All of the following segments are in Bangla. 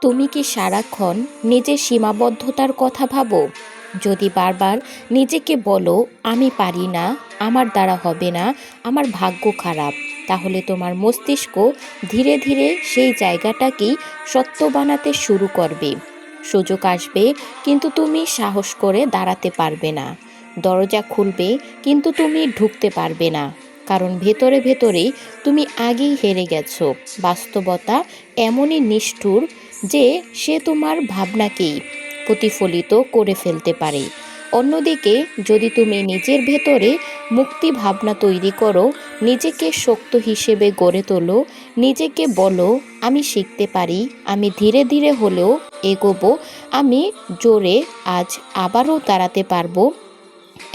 তুমি কি সারাক্ষণ নিজের সীমাবদ্ধতার কথা ভাবো? যদি বারবার নিজেকে বলো আমি পারি না, আমার দ্বারা হবে না, আমার ভাগ্য খারাপ, তাহলে তোমার মস্তিষ্ক ধীরে ধীরে সেই জায়গাটাকেই সত্য বানাতে শুরু করবে। সুযোগ আসবে, কিন্তু তুমি সাহস করে দাঁড়াতে পারবে না। দরজা খুলবে, কিন্তু তুমি ঢুকতে পারবে না, কারণ ভেতরে ভেতরেই তুমি আগেই হেরে গেছো। বাস্তবতা এমনই নিষ্ঠুর যে সে তোমার ভাবনাকেই প্রতিফলিত করে ফেলতে পারে। অন্যদিকে যদি তুমি নিজের ভেতরে মুক্তি ভাবনা তৈরি করো, নিজেকে শক্ত হিসেবে গড়ে তোলো, নিজেকে বলো আমি শিখতে পারি, আমি ধীরে ধীরে হলেও এগোবো, আমি জোরে আজ আবারও দাঁড়াতে পারবো,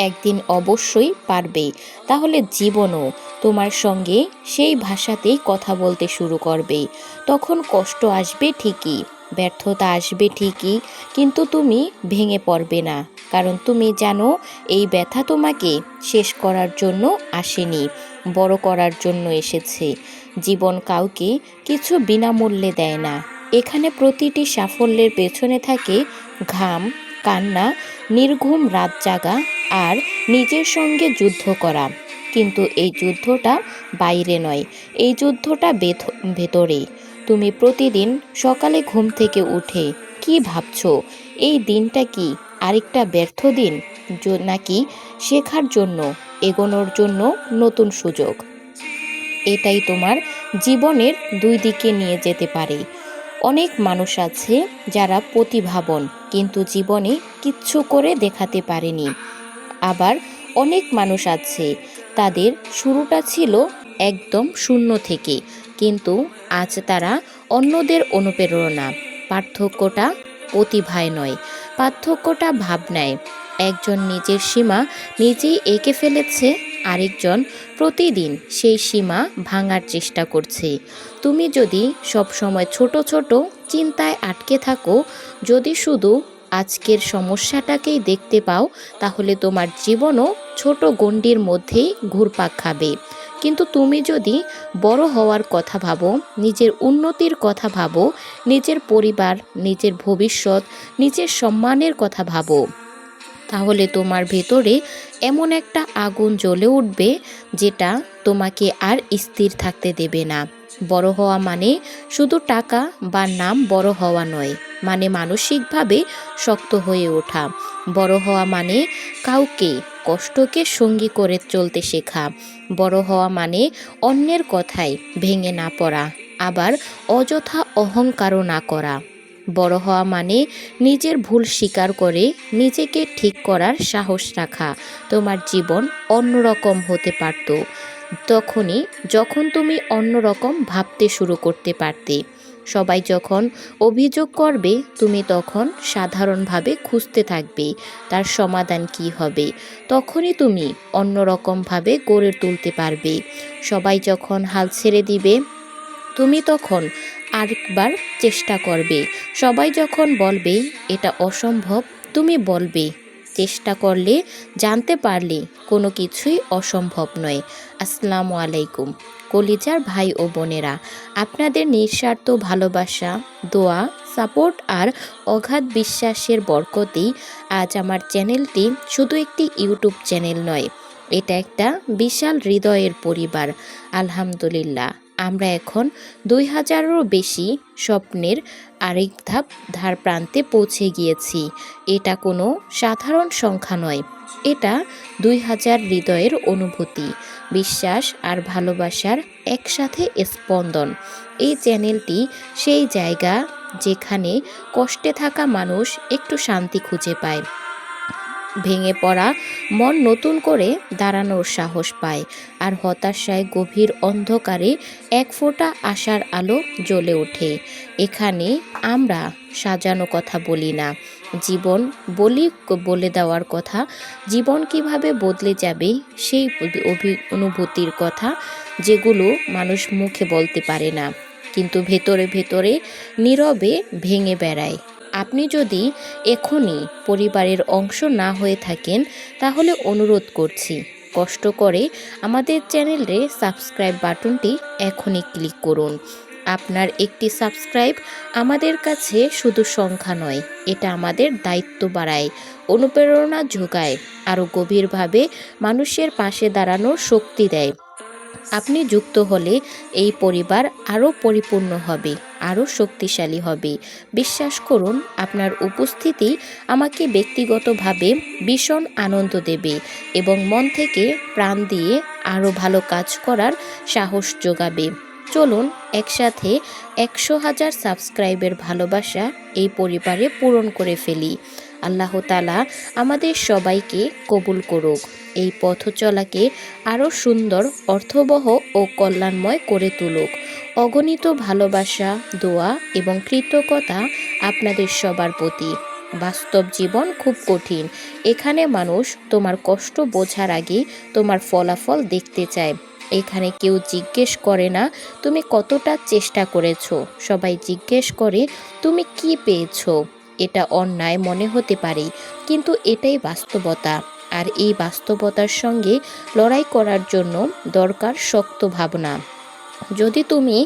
একদিন অবশ্যই পারবে, তাহলে জীবনও তোমার সঙ্গে সেই ভাষাতেই কথা বলতে শুরু করবে। তখন কষ্ট আসবে ঠিকই, ব্যর্থতা আসবে ঠিকই, কিন্তু তুমি ভেঙে পড়বে না, কারণ তুমি জানো এই ব্যথা তোমাকে শেষ করার জন্য আসেনি, বড় করার জন্য এসেছে। জীবন কাউকে কিছু বিনামূল্যে দেয় না। এখানে প্রতিটি সাফল্যের পেছনে থাকে ঘাম, কান্না, নির্ঘুম রাত জাগা আর নিজের সঙ্গে যুদ্ধ করা। কিন্তু এই যুদ্ধটা বাইরে নয়, এই যুদ্ধটা ভেতরে। তুমি প্রতিদিন সকালে ঘুম থেকে উঠে কি ভাবছো? এই দিনটা কি আরেকটা ব্যর্থ দিন, নাকি শেখার জন্য, এগোনোর জন্য নতুন সুযোগ? এটাই তোমার জীবনের দুই দিকে নিয়ে যেতে পারে। অনেক মানুষ আছে যারা প্রতিভাবান, কিন্তু জীবনে কিচ্ছু করে দেখাতে পারেনি। আবার অনেক মানুষ আছে তাদের শুরুটা ছিল একদম শূন্য থেকে, কিন্তু আজ তারা অন্যদের অনুপ্রেরণা। পার্থক্যটা প্রতিভায় নয়, পার্থক্যটা ভাবনায়। একজন নিজের সীমা নিজেই এঁকে ফেলেছে, আরেকজন প্রতিদিন সেই সীমা ভাঙার চেষ্টা করছে। তুমি যদি সবসময় ছোট ছোট চিন্তায় আটকে থাকো, যদি শুধু আজকের সমস্যাটাকেই দেখতে পাও, তাহলে তোমার জীবনও ছোট গণ্ডির মধ্যেই ঘুরপাক খাবে। কিন্তু তুমি যদি বড় হওয়ার কথা ভাবো, নিজের উন্নতির কথা ভাবো, নিজের পরিবার, নিজের ভবিষ্যৎ, নিজের সম্মানের কথা ভাবো, তাহলে তোমার ভেতরে এমন একটা আগুন জ্বলে উঠবে যেটা তোমাকে আর স্থির থাকতে দেবে না। বড় হওয়া মানে শুধু টাকা বা নাম বড় হওয়া নয়, মানে মানসিকভাবে শক্ত হয়ে ওঠা। বড় হওয়া মানে কাউকে কষ্টকে সঙ্গী করে চলতে শেখা। বড় হওয়া মানে অন্যের কথায় ভেঙে না পড়া, আবার অযথা অহংকারও না করা। বড় হওয়া মানে নিজের ভুল স্বীকার করে নিজেকে ঠিক করার সাহস রাখা। তোমার জীবন অন্যরকম হতে পারত তখনই যখন তুমি অন্যরকম ভাবতে শুরু করতে পারতে। সবাই যখন অভিযোগ করবে, তুমি তখন সাধারণভাবে খুঁজতে থাকবে তার সমাধান কি হবে। তখনই তুমি অন্যরকমভাবে গড়ে তুলতে পারবে। সবাই যখন হাল ছেড়ে দিবে, তুমি তখন আরেকবার চেষ্টা করবে। সবাই যখন বলবে এটা অসম্ভব, তুমি বলবে চেষ্টা করলে, জানতে পারলে কোনো কিছুই অসম্ভব নয়। আসসালামু আলাইকুম কলিজার ভাই ও বোনেরা, আপনাদের নিঃস্বার্থ ভালোবাসা, দোয়া, সাপোর্ট আর অগাধ বিশ্বাসের বরকতেই আজ আমার চ্যানেলটি শুধু একটি ইউটিউব চ্যানেল নয়, এটা একটা বিশাল হৃদয়ের পরিবার। আলহামদুলিল্লাহ, আমরা এখন 2000-এরও বেশি স্বপ্নের আরেক ধার প্রান্তে পৌঁছে গিয়েছি। এটা কোনো সাধারণ সংখ্যা নয়, এটা 2000 হৃদয়ের অনুভূতি, বিশ্বাস আর ভালোবাসার একসাথে স্পন্দন। এই চ্যানেলটি সেই জায়গা যেখানে কষ্টে থাকা মানুষ একটু শান্তি খুঁজে পায়, ভেঙে পড়া মন নতুন করে দাঁড়ানোর সাহস পায়, আর হতাশায় গভীর অন্ধকারে এক ফোঁটা আশার আলো জ্বলে ওঠে। এখানে আমরা সাজানো কথা বলি না, জীবন বলে দেওয়ার কথা, জীবন কিভাবে বদলে যাবে সেই অনুভূতির কথা, যেগুলো মানুষ মুখে বলতে পারে না, কিন্তু ভেতরে ভেতরে নীরবে ভেঙে বেড়ায়। আপনি যদি এখনই পরিবারের অংশ না হয়ে থাকেন, তাহলে অনুরোধ করছি কষ্ট করে আমাদের চ্যানেলে সাবস্ক্রাইব বাটনটি এখনই ক্লিক করুন। আপনার একটি সাবস্ক্রাইব আমাদের কাছে শুধু সংখ্যা নয়, এটা আমাদের দায়িত্ব বাড়ায়, অনুপ্রেরণা যোগায়, আরও গভীরভাবে মানুষের পাশে দাঁড়ানোর শক্তি দেয়। আপনি যুক্ত হলে এই পরিবার আরও পরিপূর্ণ হবে, আরও শক্তিশালী হবে। বিশ্বাস করুন, আপনার উপস্থিতি আমাকে ব্যক্তিগতভাবে ভীষণ আনন্দ দেবে এবং মন থেকে প্রাণ দিয়ে আরও ভালো কাজ করার সাহস যোগাবে। চলুন একসাথে 100,000 সাবস্ক্রাইবের ভালোবাসা এই পরিবারে পূরণ করে ফেলি। আল্লাহ তাআলা আমাদের সবাইকে কবুল করুক, এই পথ চলাকে আরও সুন্দর, অর্থবহ ও কল্যাণময় করে তুলুক। অগণিত ভালোবাসা, দোয়া এবং কৃতজ্ঞতা আপনাদের সবার প্রতি। বাস্তব জীবন খুব কঠিন। এখানে মানুষ তোমার কষ্ট বোঝার আগে তোমার ফলাফল দেখতে চায়। এখানে কেউ জিজ্ঞেস করে না তুমি কতটা চেষ্টা করেছো, সবাই জিজ্ঞেস করে তুমি কি পেয়েছো। এটা অন্যায় মনে হতে পারে, কিন্তু এটাই বাস্তবতা। আর এই বাস্তবতার সঙ্গে লড়াই করার জন্য দরকার শক্ত ভাবনা। যদি তুমি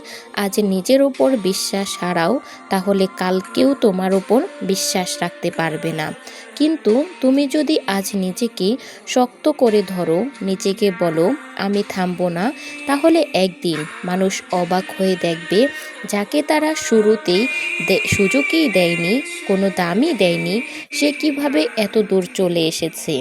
আজ নিজের উপর বিশ্বাস হারাও, তাহলে কাল কেউ তোমার উপর বিশ্বাস রাখতে পারবে না। কিন্তু তুমি যদি আজ নিজেকে শক্ত করে ধরো, নিজেকে বলো আমি থামবো না, তাহলে একদিন মানুষ অবাক হয়ে দেখবে, যাকে তারা শুরুতেই সুযোগই দেয়নি, কোনো দামই দেয়নি, সে কিভাবে এত দূর চলে এসেছে।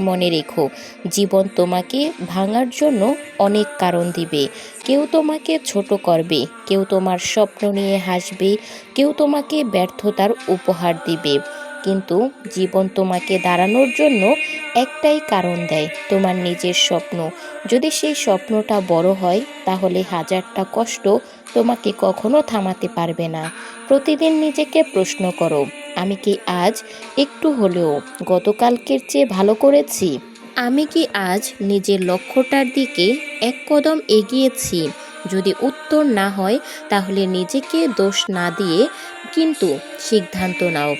মনে রেখো, জীবন তোমাকে ভাঙার জন্য অনেক কারণ দিবে। কেউ তোমাকে ছোট করবে, কেউ তোমার স্বপ্ন নিয়ে হাসবে, কেউ তোমাকে ব্যর্থতার উপহার দিবে, কিন্তু জীবন তোমাকে দাঁড়ানোর জন্য একটাই কারণ দেয়, তোমার নিজের স্বপ্ন। যদি সেই স্বপ্নটা বড় হয়, তাহলে হাজারটা কষ্ট তোমাকে কখনো থামাতে পারবে না। প্রতিদিন নিজেকে প্রশ্ন করো, আমি কি আজ একটু হলেও গতকালকের চেয়ে ভালো করেছি? আমি কি আজ নিজের লক্ষ্যটার দিকে এক কদম এগিয়েছি? যদি উত্তর না হয়, তাহলে নিজেকে দোষ না দিয়ে কিন্তু সিদ্ধান্ত নাও,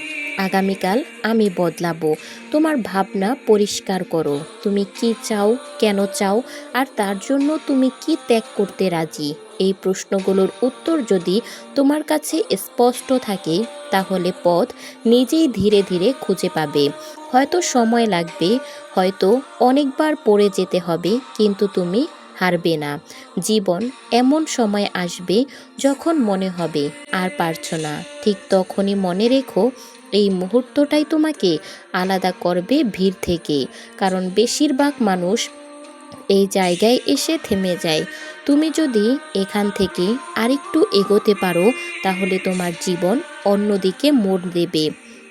আগামীকাল আমি বদলাবো। তোমার ভাবনা পরিষ্কার করো, তুমি কি চাও, কেন চাও, আর তার জন্য তুমি কি ত্যাগ করতে রাজি। এই প্রশ্নগুলোর উত্তর যদি তোমার কাছে স্পষ্ট থাকে, তাহলে পথ নিজেই ধীরে ধীরে খুঁজে পাবে। হয়তো সময় লাগবে, হয়তো অনেকবার পড়ে যেতে হবে, কিন্তু তুমি হারবে না। জীবন এমন সময় আসবে যখন মনে হবে আর পারছো না, ঠিক তখনই মনে রেখো, এই মুহূর্তটাই তোমাকে আলাদা করবে ভিড় থেকে। কারণ বেশিরভাগ মানুষ এই জায়গায় এসে থেমে যায়। তুমি যদি এখান থেকে আরেকটু এগোতে পারো, তাহলে তোমার জীবন অন্যদিকে মোড় দেবে।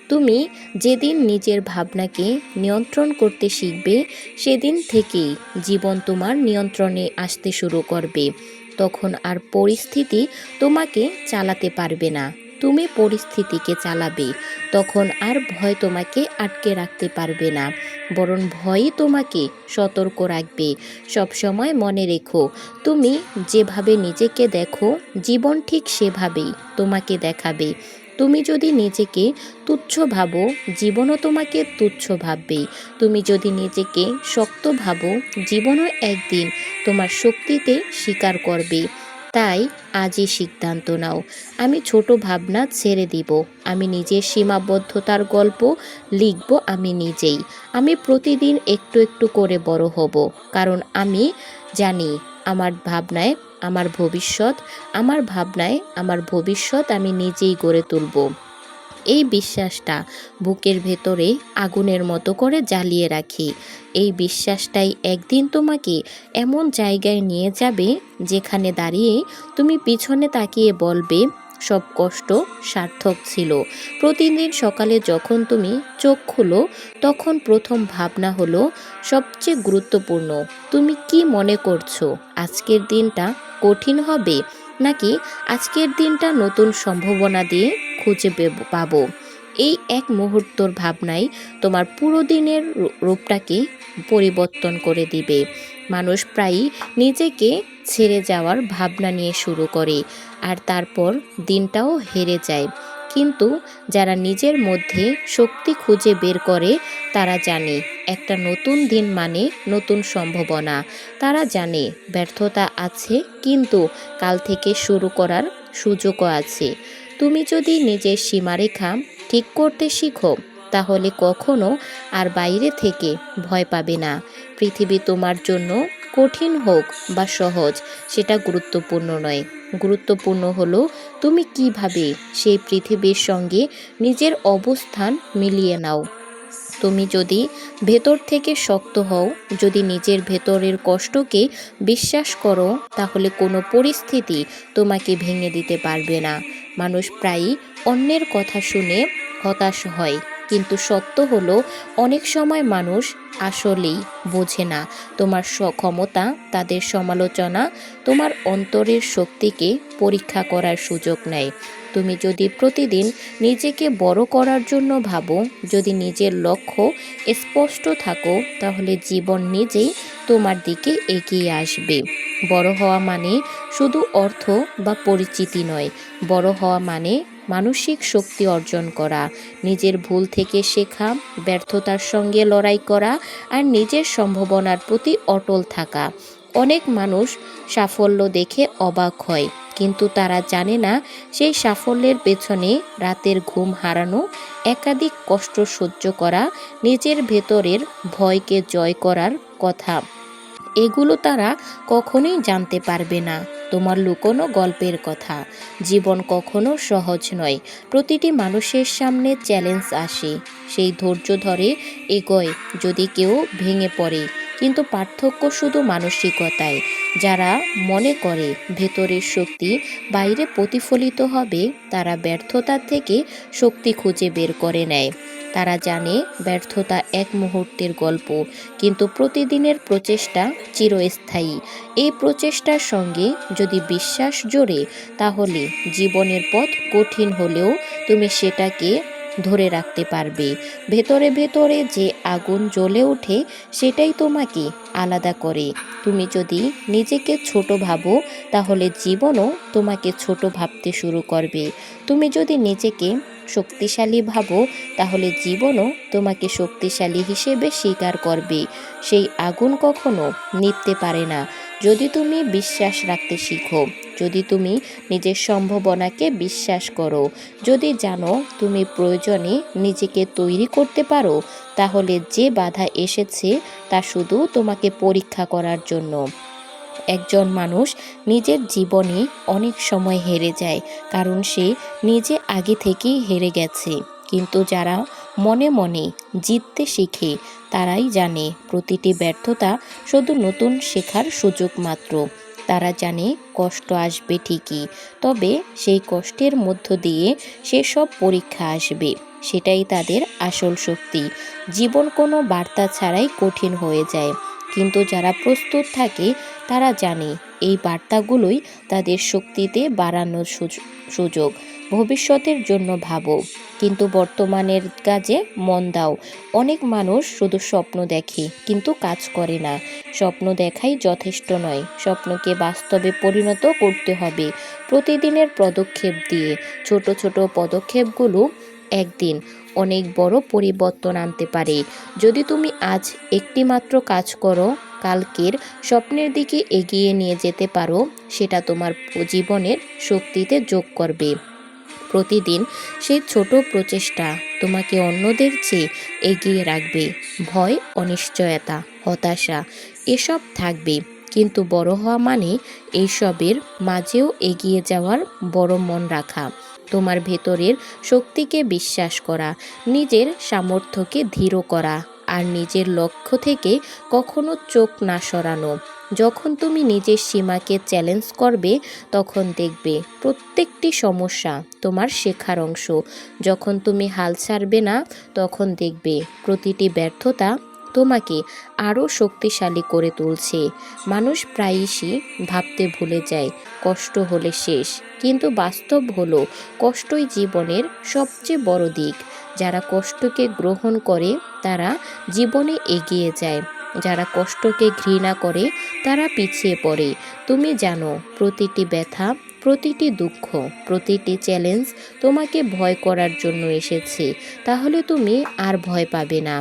তুমি যেদিন নিজের ভাবনাকে নিয়ন্ত্রণ করতে শিখবে, সেদিন থেকেই জীবন তোমার নিয়ন্ত্রণে আসতে শুরু করবে। তখন আর পরিস্থিতি তোমাকে চালাতে পারবে না, তুমি পরিস্থিতিকে চালাবে। তখন আর ভয় তোমাকে আটকে রাখতে পারবে না, বরং ভয়ই তোমাকে সতর্ক রাখবে। সবসময় মনে রেখো, তুমি যেভাবে নিজেকে দেখো, জীবন ঠিক সেভাবেই তোমাকে দেখাবে। তুমি যদি নিজেকে তুচ্ছ ভাবো, জীবনও তোমাকে তুচ্ছ ভাববে। তুমি যদি নিজেকে শক্ত ভাবো, জীবনও একদিন তোমার শক্তিতে স্বীকার করবে। তাই আজই সিদ্ধান্ত নাও, আমি ছোট ভাবনা ছেড়ে দিব, আমি নিজের সীমাবদ্ধতার গল্প লিখব আমি নিজেই। আমি প্রতিদিন একটু একটু করে বড় হব, কারণ আমি জানি আমার ভাবনায় আমার ভবিষ্যৎ, আমার ভাবনায় আমার ভবিষ্যৎ আমি নিজেই গড়ে তুলব। এই বিশ্বাসটা বুকের ভেতরে আগুনের মতো করে জ্বালিয়ে রাখি। এই বিশ্বাসটাই একদিন তোমাকে এমন জায়গায় নিয়ে যাবে, যেখানে দাঁড়িয়ে তুমি পিছনে তাকিয়ে বলবে, সব কষ্ট সার্থক ছিল। প্রতিদিন সকালে যখন তুমি চোখ খুলো, তখন প্রথম ভাবনা হলো সবচেয়ে গুরুত্বপূর্ণ। তুমি কি মনে করছো, আজকের দিনটা কঠিন হবে, নাকি আজকের দিনটা নতুন সম্ভাবনা দিয়ে খুঁজে পাবো? এই এক মুহূর্তর ভাবনাই তোমার পুরো দিনের রূপটাকে পরিবর্তন করে দিবে। মানুষ প্রায়ই নিজেকে ছেড়ে যাওয়ার ভাবনা নিয়ে শুরু করে, আর তারপর দিনটাও হেরে যায়। কিন্তু যারা নিজের মধ্যে শক্তি খুঁজে বের করে, তারা জানে একটা নতুন দিন মানে নতুন সম্ভাবনা। তারা জানে ব্যর্থতা আছে, কিন্তু কাল থেকে শুরু করার সুযোগও আছে। তুমি যদি নিজের সীমারেখা ঠিক করতে শিখো, তাহলে কখনো আর বাইরে থেকে ভয় পাবে না। পৃথিবী তোমার জন্য কঠিন হোক বা সহজ, সেটা গুরুত্বপূর্ণ নয়। গুরুত্বপূর্ণ হলো তুমি কিভাবে সেই পৃথিবীর সঙ্গে নিজের অবস্থান মিলিয়ে নাও। তুমি যদি ভেতর থেকে শক্ত হও, যদি নিজের ভেতরের কষ্টকে বিশ্বাস করো, তাহলে কোনো পরিস্থিতি তোমাকে ভেঙে দিতে পারবে না। মানুষ প্রায়ই অন্যের কথা শুনে হতাশ হয়, কিন্তু সত্য হলো অনেক সময় মানুষ আসলেই বোঝে না তোমার ক্ষমতা। তাদের সমালোচনা তোমার অন্তরের শক্তিকে পরীক্ষা করার সুযোগ নেয়। তুমি যদি প্রতিদিন নিজেকে বড় করার জন্য ভাবো, যদি নিজের লক্ষ্য স্পষ্ট থাকো, তাহলে জীবন নিজেই তোমার দিকে এগিয়ে আসবে। বড় হওয়া মানে শুধু অর্থ বা পরিচিতি নয়। বড় হওয়া মানে মানসিক শক্তি অর্জন করা, নিজের ভুল থেকে শেখা, ব্যর্থতার সঙ্গে লড়াই করা আর নিজের সম্ভাবনার প্রতি অটল থাকা। অনেক মানুষ সাফল্য দেখে অবাক হয়, কিন্তু তারা জানে না সেই সাফল্যের পেছনে রাতের ঘুম হারানো, একাধিক কষ্ট সহ্য করা, নিজের ভেতরের ভয়কে জয় করার কথা। এগুলো তারা কখনোই জানতে পারবে না। তোমার লুকোনো গল্পের কথা। জীবন কখনো সহজ নয়। প্রতিটি মানুষের সামনে চ্যালেঞ্জ আসে, সেই ধৈর্য ধরে এগোয় যদি কেউ ভেঙে পড়ে। কিন্তু পার্থক্য শুধু মানসিকতায়। যারা মনে করে ভেতরের শক্তি বাইরে প্রতিফলিত হবে, তারা ব্যর্থতা থেকে শক্তি খুঁজে বের করে নেয়। তারা জানে ব্যর্থতা এক মুহূর্তের গল্প, কিন্তু প্রতিদিনের প্রচেষ্টা চিরস্থায়ী। এই প্রচেষ্টার সঙ্গে যদি বিশ্বাস জোড়ে, তাহলে জীবনের পথ কঠিন হলেও তুমি সেটাকে ধরে রাখতে পারবে। ভেতরে ভেতরে যে আগুন জ্বলে ওঠে, সেটাই তোমাকে আলাদা করে। তুমি যদি নিজেকে ছোট ভাবো, তাহলে জীবনও তোমাকে ছোট ভাবতে শুরু করবে। তুমি যদি নিজেকে শক্তিশালী ভাবো, তাহলে জীবনও তোমাকে শক্তিশালী হিসেবে স্বীকার করবে। সেই আগুন কখনো নিভতে পারে না যদি তুমি বিশ্বাস রাখতে শিখো, যদি তুমি নিজের সম্ভাবনাকে বিশ্বাস করো, যদি জানো তুমি প্রয়োজনে নিজেকে তৈরি করতে পারো, তাহলে যে বাধা এসেছে তা শুধু তোমাকে পরীক্ষা করার জন্য। একজন মানুষ নিজের জীবনে অনেক সময় হেরে যায়, কারণ সে নিজে আগে থেকেই হেরে গেছে। কিন্তু যারা মনে মনে জিততে শিখে, তারাই জানে প্রতিটি ব্যর্থতা শুধু নতুন শেখার সুযোগ মাত্র। তারা জানে কষ্ট আসবে ঠিকই, তবে সেই কষ্টের মধ্য দিয়ে সেসব পরীক্ষা আসবে। সেটাই তাদের আসল শক্তি। জীবন কোনো বার্তা ছাড়াই কঠিন হয়ে যায়, কিন্তু যারা প্রস্তুত থাকে তারা জানে এই বার্তাগুলোই তাদের শক্তিতে বাড়ানোর সুযোগ। ভবিষ্যতের জন্য ভাবো, কিন্তু বর্তমানের কাজে মন দাও। অনেক মানুষ শুধু স্বপ্ন দেখে কিন্তু কাজ করে না। স্বপ্ন দেখাই যথেষ্ট নয়, স্বপ্নকে বাস্তবে পরিণত করতে হবে প্রতিদিনের পদক্ষেপ দিয়ে। ছোট ছোট পদক্ষেপগুলো একদিন অনেক বড় পরিবর্তন আনতে পারে। যদি তুমি আজ একটি মাত্র কাজ করো, কালকের স্বপ্নের দিকে এগিয়ে নিয়ে যেতে পারো, সেটা তোমার জীবনের শক্তিতে যোগ করবে। প্রতিদিন সেই ছোট প্রচেষ্টা তোমাকে অন্যদের চেয়ে এগিয়ে রাখবে। ভয়, অনিশ্চয়তা, হতাশা এসব থাকবে, কিন্তু বড় হওয়া মানে এইসবের মাঝেও এগিয়ে যাওয়ার বড় মন রাখা। তোমার ভেতরের শক্তিকে বিশ্বাস করা, নিজের সামর্থ্যকে দৃঢ় করা আর নিজের লক্ষ্য থেকে কখনো চোখ না সরানো। যখন তুমি নিজের সীমাকে চ্যালেঞ্জ করবে, তখন দেখবে প্রত্যেকটি সমস্যা তোমার শেখার অংশ। যখন তুমি হাল ছাড়বে না, তখন দেখবে প্রতিটি ব্যর্থতা তোমাকে আরও শক্তিশালী করে তুলছে। মানুষ প্রায়শই ভাবতে ভুলে যায় কষ্ট হলে শেষ, কিন্তু বাস্তব হলো কষ্টই জীবনের সবচেয়ে বড় দিক। যারা কষ্টকে গ্রহণ করে তারা জীবনে এগিয়ে যায়, যারা কষ্টকে ঘৃণা করে তারা পিছিয়ে পড়ে। তুমি জানো প্রতিটি ব্যথা, প্রতিটি দুঃখ, প্রতিটি চ্যালেঞ্জ তোমাকে ভয় করার জন্য এসেছে। তাহলে তুমি আর ভয় পাবে না।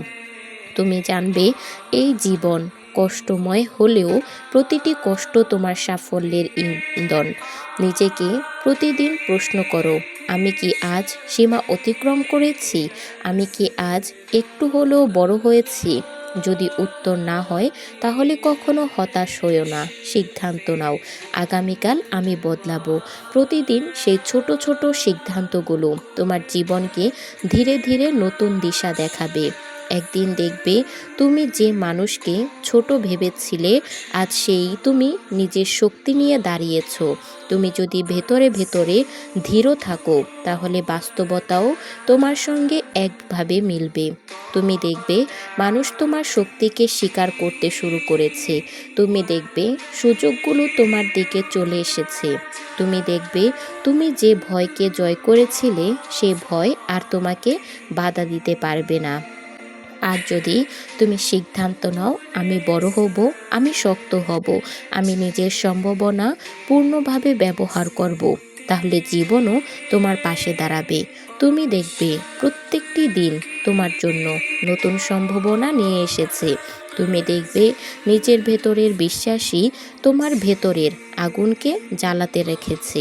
তুমি জানবে এই জীবন কষ্টময় হলেও প্রতিটি কষ্ট তোমার সাফল্যের ইন্ধন। নিজেকে প্রতিদিন প্রশ্ন করো, আমি কি আজ সীমা অতিক্রম করেছি? আমি কি আজ একটু হলেও বড় হয়েছি? যদি উত্তর না হয় তাহলে কখনো হতাশ হইও না, সিদ্ধান্ত নাও, আগামীকাল আমি বদলাবো। প্রতিদিন সেই ছোট ছোট সিদ্ধান্তগুলো তোমার জীবনকে ধীরে ধীরে নতুন দিশা দেখাবে। একদিন দেখবে তুমি যে মানুষকে ছোট ভেবেছিলে আজ সেই তুমি নিজের শক্তি নিয়ে দাঁড়িয়েছ। তুমি যদি ভেতরে ভেতরে ধীর থাকো তাহলে বাস্তবতাও তোমার সঙ্গে একভাবে মিলবে। তুমি দেখবে মানুষ তোমার শক্তিকে স্বীকার করতে শুরু করেছে। তুমি দেখবে সুযোগগুলো তোমার দিকে চলে এসেছে। তুমি দেখবে তুমি যে ভয়কে জয় করেছিলে সে ভয় আর তোমাকে বাধা দিতে পারবে না। আর যদি তুমি সিদ্ধান্ত নাও, আমি বড় হব, আমি শক্ত হব, আমি নিজের সম্ভাবনা পূর্ণভাবে ব্যবহার করব, তাহলে জীবনও তোমার পাশে দাঁড়াবে। তুমি দেখবে প্রত্যেকটি দিন তোমার জন্য নতুন সম্ভাবনা নিয়ে এসেছে। তুমি দেখবে নিজের ভেতরের বিশ্বাসী তোমার ভেতরের আগুনকে জ্বালাতে রেখেছে।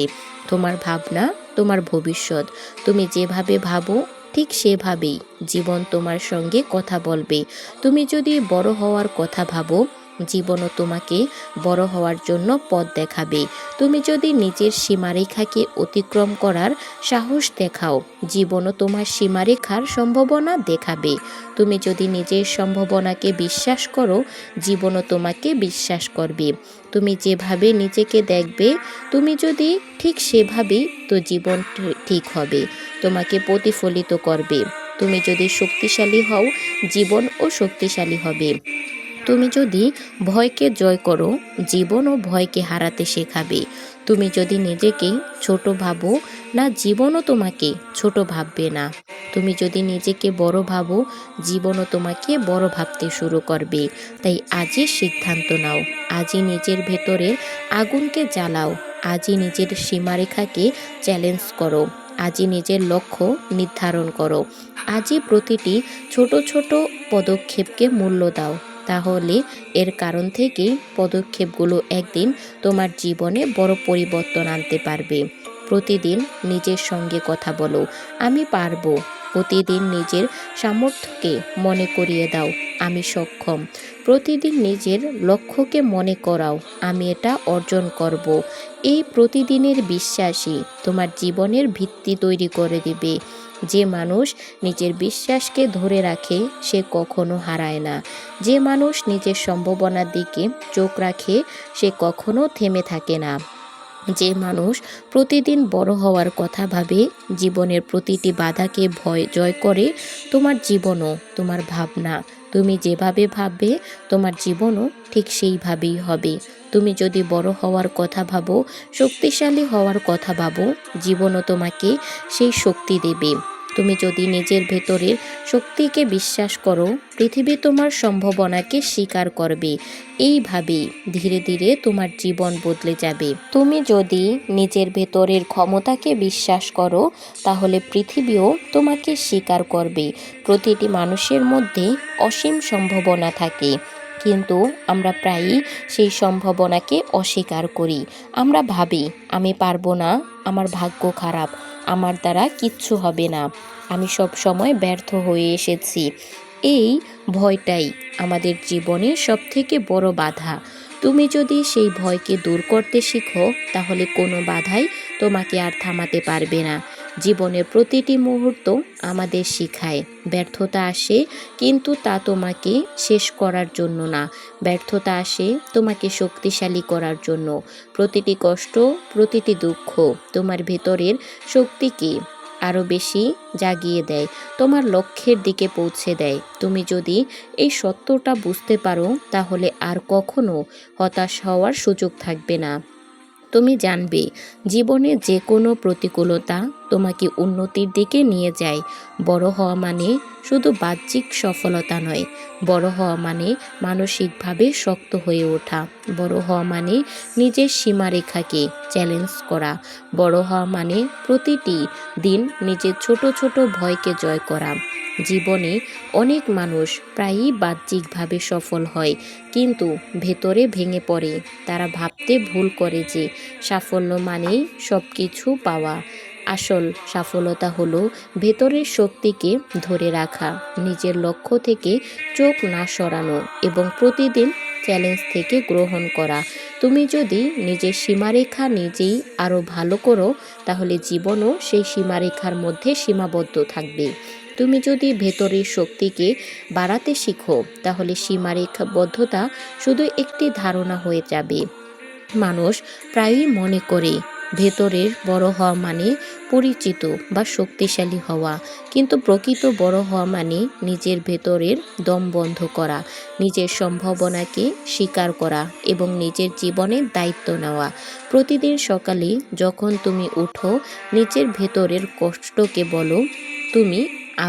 তোমার ভাবনা তোমার ভবিষ্যৎ। তুমি যেভাবে ভাবো ঠিক সেভাবেই জীবন তোমার সঙ্গে কথা বলবে। তুমি যদি বড় হওয়ার কথা ভাবো, জীবনও তোমাকে বড় হওয়ার জন্য পথ দেখাবে। তুমি যদি নিজের সীমারেখাকে অতিক্রম করার সাহস দেখাও, জীবনও তোমার সীমারেখার সম্ভাবনা দেখাবে। তুমি যদি নিজের সম্ভাবনাকে বিশ্বাস করো, জীবনও তোমাকে বিশ্বাস করবে। তুমি যেভাবে নিজেকে দেখবে, তুমি যদি ঠিক সেভাবেই তো জীবন ঠিক হবে, তোমাকে প্রতিফলিত করবে। তুমি যদি শক্তিশালী হও, জীবনও শক্তিশালী হবে। তুমি যদি ভয়কে জয় করো, জীবনও ভয়কে হারাতে শেখাবে। তুমি যদি নিজেকে ছোট ভাবো না, জীবনও তোমাকে ছোট ভাববে না। তুমি যদি নিজেকে বড় ভাবো, জীবনও তোমাকে বড় ভাবতে শুরু করবে। তাই আজই সিদ্ধান্ত নাও, আজই নিজের ভেতরের আগুনকে জ্বালাও, আজই নিজের সীমারেখাকে চ্যালেঞ্জ করো, আজই নিজের লক্ষ্য নির্ধারণ করো, আজই প্রতিটি ছোট ছোট পদক্ষেপকে মূল্য দাও। তাহলে এর কারণ থেকেই পদক্ষেপগুলো একদিন তোমার জীবনে বড় পরিবর্তন আনতে পারবে। প্রতিদিন নিজের সঙ্গে কথা বলো, আমি পারবো। প্রতিদিন নিজের সামর্থ্যকে মনে করিয়ে দাও, আমি সক্ষম। প্রতিদিন নিজের লক্ষ্যকে মনে করাও, আমি এটা অর্জন করব। এই প্রতিদিনের বিশ্বাসই তোমার জীবনের ভিত্তি তৈরি করে দিবে। যে মানুষ নিজের বিশ্বাসকে ধরে রাখে সে কখনো হারায় না। যে মানুষ নিজের সম্ভাবনার দিকে চোখ রাখে সে কখনো থেমে থাকে না। যে মানুষ প্রতিদিন বড় হওয়ার কথা ভাবে, জীবনের প্রতিটি বাধাকে ভয় জয় করে, তোমার জীবনও তোমার ভাবনা। তুমি যেভাবে ভাববে তোমার জীবনও ঠিক সেইভাবেই হবে। তুমি যদি বড় হওয়ার কথা ভাবো, শক্তিশালী হওয়ার কথা ভাবো, জীবনও তোমাকে সেই শক্তি দেবে। তুমি যদি নিজের ভেতরের শক্তিকে বিশ্বাস করো, পৃথিবী তোমার সম্ভাবনাকে স্বীকার করবে। এইভাবেই ধীরে ধীরে তোমার জীবন বদলে যাবে। তুমি যদি নিজের ভেতরের ক্ষমতাকে বিশ্বাস করো, তাহলে পৃথিবীও তোমাকে স্বীকার করবে। প্রতিটি মানুষের মধ্যে অসীম সম্ভাবনা থাকে, কিন্তু আমরা প্রায়ই সেই সম্ভাবনাকে অস্বীকার করি। আমরা ভাবি, আমি পারবো না, আমার ভাগ্য খারাপ, আমার দ্বারা কিচ্ছু হবে না, আমি সব সময় ব্যর্থ হয়ে এসেছি। এই ভয়টাই আমাদের জীবনের সবথেকে বড় বাধা। তুমি যদি সেই ভয়কে দূর করতে শিখো, তাহলে কোনো বাধাই তোমাকে আর থামাতে পারবে না। জীবনের প্রতিটি মুহূর্ত আমাদের শেখায়, ব্যর্থতা আসে কিন্তু তা তোমাকে শেষ করার জন্য না, ব্যর্থতা আসে তোমাকে শক্তিশালী করার জন্য। প্রতিটি কষ্ট, প্রতিটি দুঃখ তোমার ভেতরের শক্তিকে আরও বেশি জাগিয়ে দেয়, তোমার লক্ষ্যের দিকে পৌঁছে দেয়। তুমি যদি এই সত্যটা বুঝতে পারো, তাহলে আর কখনো হতাশ হওয়ার সুযোগ থাকবে না। তুমি জানবে জীবনে যে কোনো প্রতিকূলতা তোমাকে উন্নতির দিকে নিয়ে যায়। বড় হওয়া মানে শুধু বাহ্যিক সফলতা নয়, বড় হওয়া মানে মানসিকভাবে শক্ত হয়ে ওঠা। বড় হওয়া মানে নিজের সীমারেখাকে চ্যালেঞ্জ করা। বড় হওয়া মানে প্রতিটি দিন নিজের ছোট ছোট ভয়কে জয় করা। জীবনে অনেক মানুষ প্রায়ই বাহ্যিকভাবে সফল হয়, কিন্তু ভেতরে ভেঙে পড়ে। তারা ভাবতে ভুল করে যে সাফল্য মানেই সব কিছু পাওয়া। আসল সফলতা হলো ভেতরের শক্তিকে ধরে রাখা, নিজের লক্ষ্য থেকে চোখ না সরানো এবং প্রতিদিন চ্যালেঞ্জ থেকে গ্রহণ করা। তুমি যদি নিজের সীমারেখা নিজেই আরও ভালো করো, তাহলে জীবনও সেই সীমারেখার মধ্যে সীমাবদ্ধ থাকবে। তুমি যদি ভেতরের শক্তিকে বাড়াতে শিখো, তাহলে সীমারেখাবদ্ধতা শুধু একটি ধারণা হয়ে যাবে। মানুষ প্রায়ই মনে করে ভেতরের বড় হওয়া মানে পরিচিত বা শক্তিশালী হওয়া, কিন্তু প্রকৃত বড় হওয়া মানে নিজের ভেতরের দম বন্ধ করা, নিজের সম্ভাবনাকে স্বীকার করা এবং নিজের জীবনের দায়িত্ব নেওয়া। প্রতিদিন সকালে যখন তুমি উঠো, নিজের ভেতরের কষ্টকে বলো, তুমি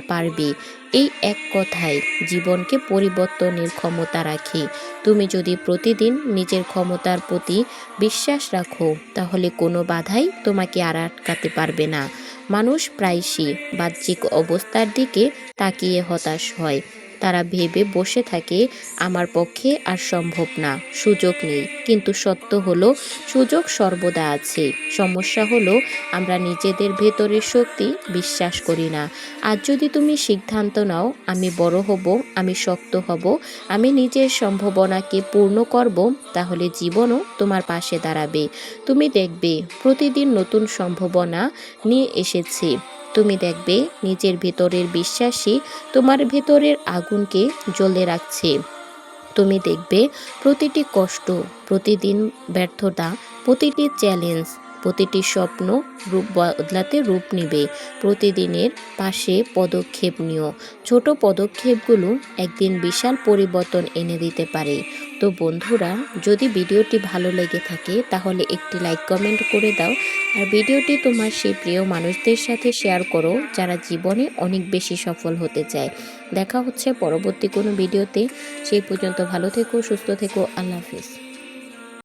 পারবে। এই এক কথায় জীবনকে পরিবর্তনের ক্ষমতা রাখে। তুমি যদি প্রতিদিন নিজের ক্ষমতার প্রতি বিশ্বাস রাখো, তাহলে কোনো বাধাই তোমাকে আর আটকাতে পারবে না। মানুষ প্রায়শই বাহ্যিক অবস্থার দিকে তাকিয়ে হতাশ হয়। তারা ভেবে বসে থাকে, আমার পক্ষে আর সম্ভব না, সুযোগ নেই। কিন্তু সত্য হলো, সুযোগ সর্বদা আছে। সমস্যা হলো আমরা নিজেদের ভেতরের শক্তি বিশ্বাস করি না। আজ যদি তুমি সিদ্ধান্ত নাও, আমি বড় হব, আমি শক্ত হব, আমি নিজের সম্ভাবনাকে পূর্ণ করব, তাহলে জীবনও তোমার পাশে দাঁড়াবে। তুমি দেখবে প্রতিদিন নতুন সম্ভাবনা নিয়ে এসেছে। তুমি দেখবে নিজের ভেতরের বিশ্বাসী তোমার ভেতরের আগুনকে জ্বলে রাখছে। তুমি দেখবে প্রতিটি কষ্ট, প্রতিদিন ব্যর্থতা, প্রতিটি চ্যালেঞ্জ, প্রতিটি স্বপ্ন রূপ বদলাতে রূপ নেবে। প্রতিদিনের পাশে পদক্ষেপ নিও। ছোট পদক্ষেপগুলো একদিন বিশাল পরিবর্তন এনে দিতে পারে। তো বন্ধুরা, যদি ভিডিওটি ভালো লেগে থাকে তাহলে একটি লাইক কমেন্ট করে দাও, আর ভিডিওটি তোমার সেই প্রিয় মানুষদের সাথে শেয়ার করো যারা জীবনে অনেক বেশি সফল হতে চায়। দেখা হচ্ছে পরবর্তী কোনো ভিডিওতে। সেই পর্যন্ত ভালো থেকো, সুস্থ থেকো। আল্লাহ হাফিজ।